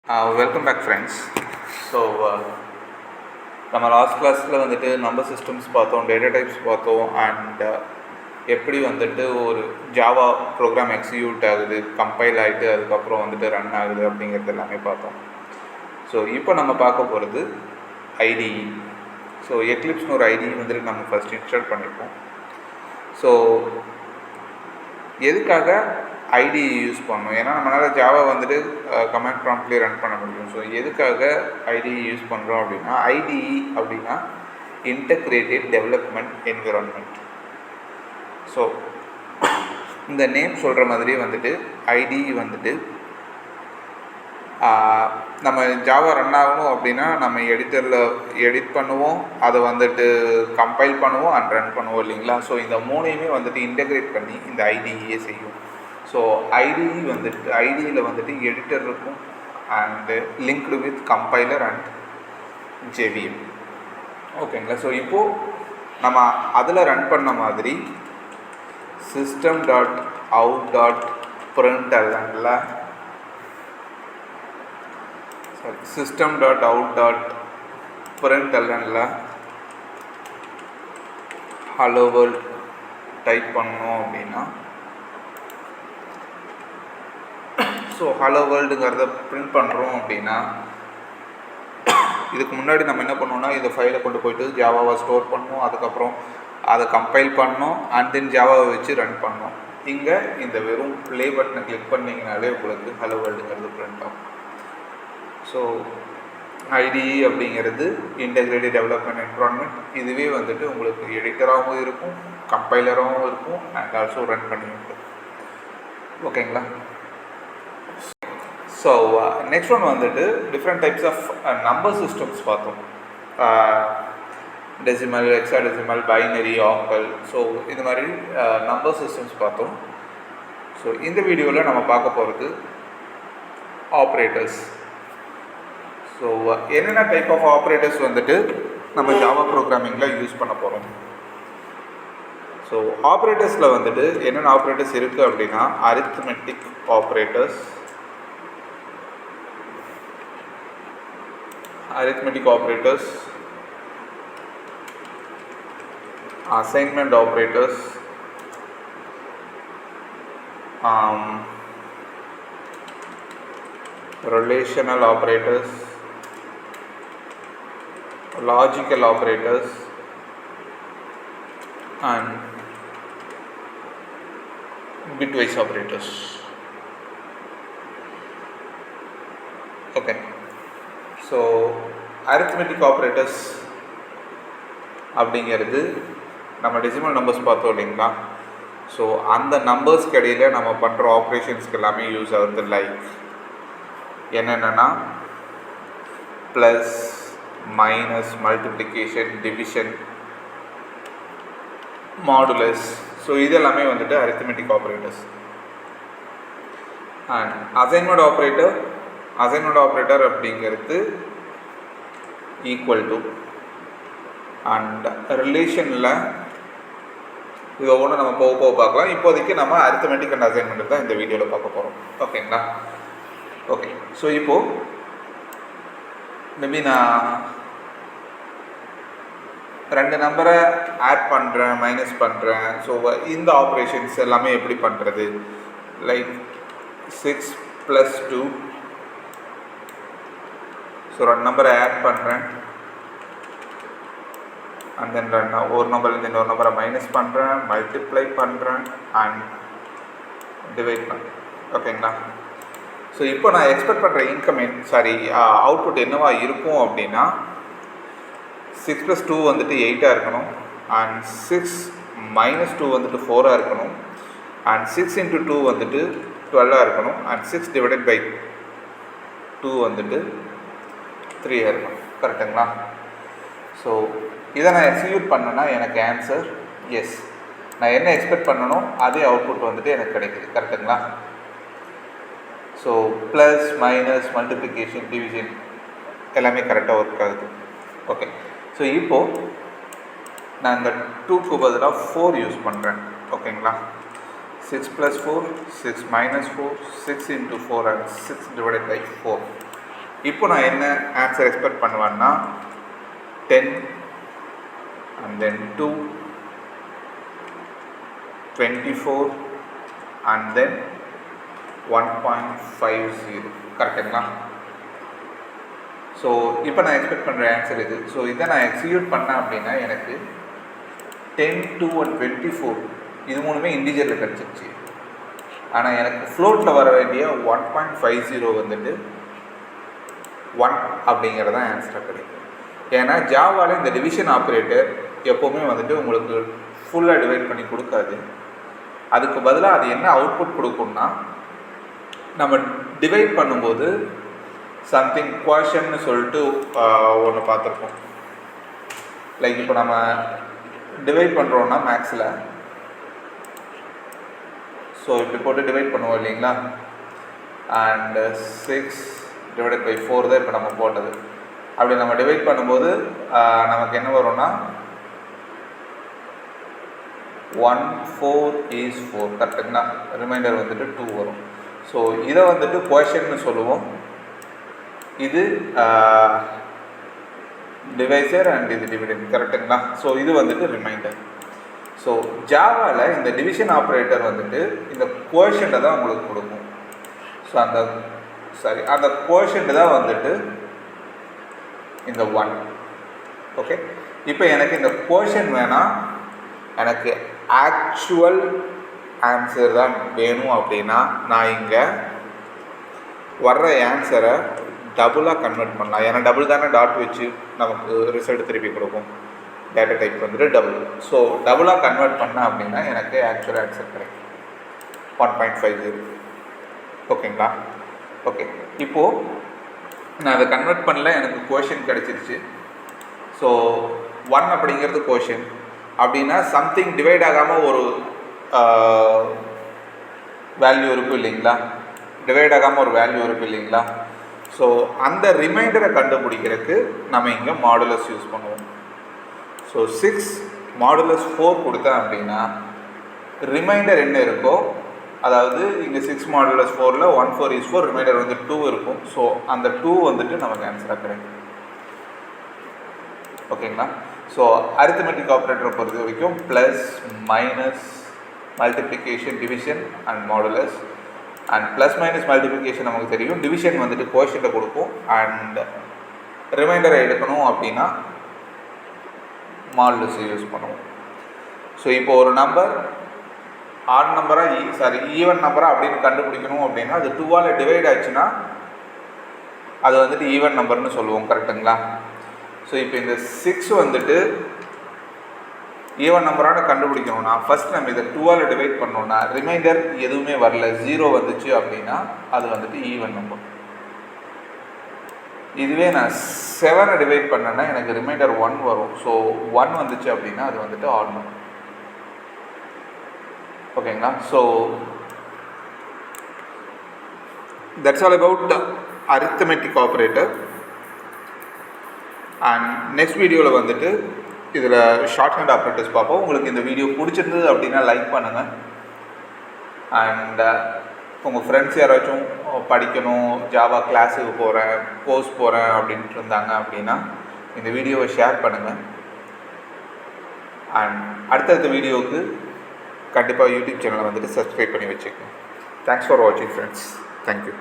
Welcome back friends. So நம்ம last கிளாஸில் வந்துட்டு நம்பர் சிஸ்டம்ஸ் பார்த்தோம், டேட்டா டைப்ஸ் பார்த்தோம், அண்ட் எப்படி வந்துட்டு ஒரு ஜாவா ப்ரோக்ராம் எக்ஸிக்யூட் ஆகுது, கம்பைல் ஆகிட்டு அதுக்கப்புறம் வந்துட்டு ரன் ஆகுது அப்படிங்கிறது எல்லாமே பார்த்தோம். ஸோ இப்போ நம்ம பார்க்க போகிறது ஐடிஇ. ஸோ எக்லிப்ஸ்னு ஒரு ஐடிஇ வந்துட்டு நம்ம ஃபஸ்ட் இன்ஸ்டால் பண்ணியிருப்போம். ஸோ எதுக்காக ஐடிஇ யூஸ் பண்ணணும்? ஏன்னா நம்மளால் ஜாவா வந்துட்டு கமாண்ட் ப்ராம்ப்ட்லேயே ரன் பண்ண முடியும். ஸோ எதுக்காக ஐடிஇ யூஸ் பண்ணுறோம் அப்படின்னா, ஐடிஇ அப்படின்னா இன்டகிரேட்டட் டெவலப்மெண்ட் என்விரான்மெண்ட். ஸோ இந்த நேம் சொல்கிற மாதிரி வந்துட்டு ஐடிஇ வந்துட்டு நம்ம ஜாவா ரன் ஆகணும் அப்படின்னா நம்ம எடிட்டரில் எடிட் பண்ணுவோம், அதை வந்துட்டு கம்பைல் பண்ணுவோம் அண்ட் ரன் பண்ணுவோம் இல்லைங்களா? ஸோ இந்த மூணையுமே வந்துட்டு இன்டகிரேட் பண்ணி இந்த ஐடிஇயே செய்யும். ஸோ ஐடிஇ வந்துட்டு ஐடியில் வந்துட்டு எடிட்டர் இருக்கும் and linked with compiler and JVM. ஓகேங்களா? ஸோ இப்போது நம்ம அதில் ரன் பண்ண மாதிரி system.out.printlnல system.out.printlnல hello world டைப் பண்ணோம் அப்படின்னா, ஸோ ஹலோ வேர்ல்டுங்கிறத பிரிண்ட் பண்ணுறோம் அப்படின்னா, இதுக்கு முன்னாடி நம்ம என்ன பண்ணுவோம்னா இந்த ஃபைலை கொண்டு போய்ட்டு ஜாவாவை ஸ்டோர் பண்ணோம், அதுக்கப்புறம் அதை கம்பைல் பண்ணோம் அண்ட் தென் ஜாவாவை வச்சு ரன் பண்ணோம். இங்கே இந்த வெறும் ப்ளே பட்டனை கிளிக் பண்ணிங்கனாலே உங்களுக்கு ஹலோ வேர்ல்டுங்கிறது பிரிண்ட் ஆகும். ஸோ ஐடிஇ அப்படிங்கிறது இன்டகிரேட்டட் டெவலப்மெண்ட் என்விரான்மெண்ட். இதுவே வந்துட்டு உங்களுக்கு எடிட்டராகவும் இருக்கும், கம்பைலராகவும் இருக்கும் அண்ட் ஆல்சோ ரன் பண்ணிட்டு. ஓகேங்களா? ஸோ நெக்ஸ்ட் ஒன் வந்துட்டு different types of number systems பார்த்தோம். Decimal, hexadecimal, binary, octal. So இது மாதிரி நம்பர் சிஸ்டம்ஸ் பார்த்தோம். ஸோ இந்த வீடியோவில் நம்ம பார்க்க போகிறது ஆப்ரேட்டர்ஸ். ஸோ என்னென்ன டைப் ஆஃப் ஆப்ரேட்டர்ஸ் வந்துட்டு நம்ம ஜாவா ப்ரோக்ராமிங்கில் யூஸ் பண்ண போகிறோம். ஸோ ஆப்ரேட்டர்ஸில் வந்துட்டு என்னென்ன ஆப்ரேட்டர்ஸ் இருக்குது அப்படின்னா, arithmetic operators, assignment operators, relational operators, logical operators and bitwise operators. Okay. So arithmetic operators அப்படிங்கிறது நம்ம டெசிமல் நம்பர்ஸ் பார்த்தோம் இல்லைங்களா? ஸோ அந்த நம்பர்ஸ்க்கு இடையில் நம்ம பண்ணுற ஆப்ரேஷன்ஸ்க்கு எல்லாமே யூஸ் ஆகுது. லைக் என்னென்னா plus, minus, multiplication, division, modulus. So இதெல்லாமே வந்துட்டு arithmetic operators. And assignment operator அப்படிங்கிறது ஈக்குவல் டு அண்ட் ரிலேஷனில் இது ஒவ்வொன்றும் நம்ம போக பார்க்கலாம். இப்போதைக்கு நம்ம அரித்மெட்டிக் அண்ட் அசைன்மெண்ட் தான் இந்த வீடியோவில் பார்க்க போகிறோம். ஓகேங்களா? ஓகே. ஸோ இப்போது மேபி நான் 2 நம்பரை ஆட் பண்ணுறேன், மைனஸ் பண்ணுறேன். ஸோ இந்த ஆப்ரேஷன்ஸ் எல்லாமே எப்படி பண்ணுறது? லைக் 6 + 2. ஸோ 2 நம்பரை ஆட் பண்ணுறேன் அண்ட் தென் ஒரு நம்பர்லேருந்து இன்னொரு நம்பரை மைனஸ் பண்ணுறேன், மல்டிப்ளை பண்ணுறேன் அண்ட் டிவைட் பண்ணுறேன். ஓகேங்களா? ஸோ இப்போ நான் எக்ஸ்பெக்ட் பண்ணுற அவுட்புட் என்னவா இருக்கும் அப்படின்னா, 6 + 2 வந்துட்டு 8ஆக இருக்கணும் அண்ட் 6 - 2 வந்துட்டு 4ஆக இருக்கணும் அண்ட் 6 × 2 வந்துட்டு 12ஆக இருக்கணும் அண்ட் 6 ÷ 2 வந்துட்டு 3ஆக இருக்கணும். கரெக்டுங்களா? ஸோ இதை நான் எக்ஸிக்யூட் பண்ணேன்னா எனக்கு ஆன்சர் எஸ். நான் என்ன எக்ஸ்பெக்ட் பண்ணணும் அதே அவுட்புட் வந்துட்டு எனக்கு கிடைக்குது. கரெக்டுங்களா? So plus, minus, multiplication, division எல்லாமே கரெக்டாக ஒர்க் ஆகுது. ஓகே. ஸோ இப்போது நான் இந்த 2க்கு பதிலாக 4 யூஸ் பண்ணுறேன். ஓகேங்களா? 6 + 4, 6 - 4, 6 × 4 and 6 ÷ 4. இப்போ நான் என்ன ஆன்சர் எக்ஸ்பெக்ட் பண்ணுவேன்னா 10 and then 2 24 and then 1.50 கரெக்டுங்களா? ஸோ இப்போ நான் எக்ஸ்பெக்ட் பண்ணுற ஆன்சர் இது. ஸோ இதை நான் எக்ஸிக்யூட் பண்ணேன் அப்படின்னா எனக்கு 10, 2 and 24 இது மூணுமே இன்டிஜரில் கிடச்சிருச்சு. ஆனால் எனக்கு ஃப்ளோட்டில் வர வேண்டிய 1.50 வந்துட்டு 1 அப்படிங்கிறது தான் ஆன்சராக கிடைக்கும். ஏன்னா ஜாவாவில் இந்த டிவிஷன் ஆப்ரேட்டர் எப்போவுமே வந்துட்டு உங்களுக்கு ஃபுல்லாக டிவைட் பண்ணி கொடுக்காது. அதுக்கு பதிலாக அது என்ன அவுட்புட் கொடுக்கும்னா, நம்ம டிவைட் பண்ணும்போது சம்திங் குவேஷன்னு சொல்லிட்டு ஒன்று பார்த்துருப்போம். லைக் இப்போ நம்ம டிவைட் பண்ணுறோன்னா மேக்ஸில், ஸோ இப்படி போட்டு டிவைட் பண்ணுவோம் இல்லைங்களா, அண்ட் 6 / 4 தான் இப்போ நம்ம போட்டது. அப்படி நம்ம டிவைட் பண்ணும்போது நமக்கு என்ன வரும்னா 1 4 is 4 கரெக்டுங்களா? ரிமைண்டர் வந்துட்டு 2 வரும். ஸோ இதை வந்துட்டு குவேஷன்னு சொல்லுவோம். இது டிவைசர் அண்ட் இது டிவிடெண்ட் கரெக்டுங்களா? ஸோ இது வந்துட்டு ரிமைண்டர். ஸோ ஜாவாவில் இந்த டிவிஷன் ஆப்ரேட்டர் வந்துட்டு இந்த குவேஷன்ட்டை தான் உங்களுக்கு கொடுக்கும். ஸோ அந்த குவேஷன்ட்டு தான் வந்துட்டு இந்த 1. ஓகே, இப்போ எனக்கு இந்த குவேஷன் வேணாம், எனக்கு ஆக்சுவல் ஆன்சர் தான் வேணும் அப்படின்னா நான் இங்கே வர்ற ஆன்சரை டபுளாக கன்வெர்ட் பண்ணலாம். ஏன்னா டபுள் தானே டாட் வச்சு நமக்கு ரிசல்ட் திருப்பி கொடுக்கும். டேட்டா டைப் வந்துட்டு டபுள். ஸோ டபுளாக கன்வெர்ட் பண்ணேன் அப்படின்னா எனக்கு ஆக்சுவல் ஆன்சர் கிடைக்கும் 1.50. ஓகேங்களா? ஓகே, இப்போது நான் அதை கன்வெர்ட் பண்ணல, எனக்கு குவேஷன் கிடச்சிருச்சு. ஸோ 1 அப்படிங்கிறது குவேஷன் அப்படின்னா சம்திங் டிவைட் ஆகாமல் ஒரு வேல்யூ இருக்கும் இல்லைங்களா, டிவைட் ஆகாமல் ஒரு வேல்யூ இருக்கும் இல்லைங்களா. ஸோ அந்த ரிமைண்டரை கண்டுபிடிக்கிறதுக்கு நம்ம இங்கே மாடுலஸ் யூஸ் பண்ணுவோம். ஸோ 6 மாடுலஸ் 4 கொடுத்தேன் அப்படின்னா ரிமைண்டர் என்ன இருக்கோ, அதாவது இங்கே 6 மாடுலஸ் 4ல் 1 4 is 4, ரிமைண்டர் வந்து 2 இருக்கும். ஸோ அந்த 2 வந்துட்டு நமக்கு ஆன்சராக கிடைக்கும். ஓகேங்களா? ஸோ அரித்மெட்டிக் ஆப்ரேட்டரை பொறுத்த வரைக்கும் plus, minus, multiplication, division and modulus. And plus minus multiplication நமக்கு தெரியும், டிவிஷன் வந்துட்டு கோஷன்ட்டை கொடுக்கும், அண்ட் ரிமைண்டரை எடுக்கணும் அப்படின்னா மாடுலஸ் யூஸ் பண்ணுவோம். ஸோ இப்போ ஒரு நம்பர் ஆட் நம்பராக ஈவன் நம்பராக அப்படின்னு கண்டுபிடிக்கணும் அப்படின்னா அது 2ஆல் டிவைட் ஆச்சுன்னா அது வந்துட்டு ஈவன் நம்பர்னு சொல்லுவோம். கரெக்டுங்களா? ஸோ இப்போ இந்த 6 வந்துட்டு ஈவன் நம்பரான கண்டுபிடிக்கணும்னா ஃபஸ்ட் நம்ம இதை 2ஆல் டிவைட் பண்ணோம்னா ரிமைண்டர் எதுவுமே வரல, 0 வந்துச்சு அப்படின்னா அது வந்துட்டு ஈவன் நம்பர். இதுவே நான் 7 டிவைட் பண்ணேன்னா எனக்கு ரிமைண்டர் 1 வரும். ஸோ 1 வந்துச்சு அப்படின்னா அது வந்துட்டு ஆட் நம்பர். ஓகேங்களா? So that's all about arithmetic operator. And next வீடியோவில் வந்துட்டு இதில் ஷார்ட் ஹேண்ட் ஆப்ரேட்டர்ஸ் பார்ப்போம். உங்களுக்கு இந்த வீடியோ பிடிச்சிருந்தது அப்படின்னா லைக் பண்ணுங்கள். அண்ட் உங்கள் ஃப்ரெண்ட்ஸ் யாராச்சும் படிக்கணும், ஜாவா கிளாஸுக்கு போகிறேன், கோர்ஸ் போகிறேன் அப்படின்ட்டு இருந்தாங்க அப்படின்னா இந்த வீடியோவை ஷேர் பண்ணுங்கள். அண்ட் அடுத்தடுத்த வீடியோவுக்கு கண்டிப்பாக யூடியூப் சேனலை வந்துட்டு சப்ஸ்கிரைப் பண்ணி வச்சுக்கோங்க. தேங்க்ஸ் ஃபார் வாட்சிங் ஃப்ரெண்ட்ஸ். தேங்க்யூ.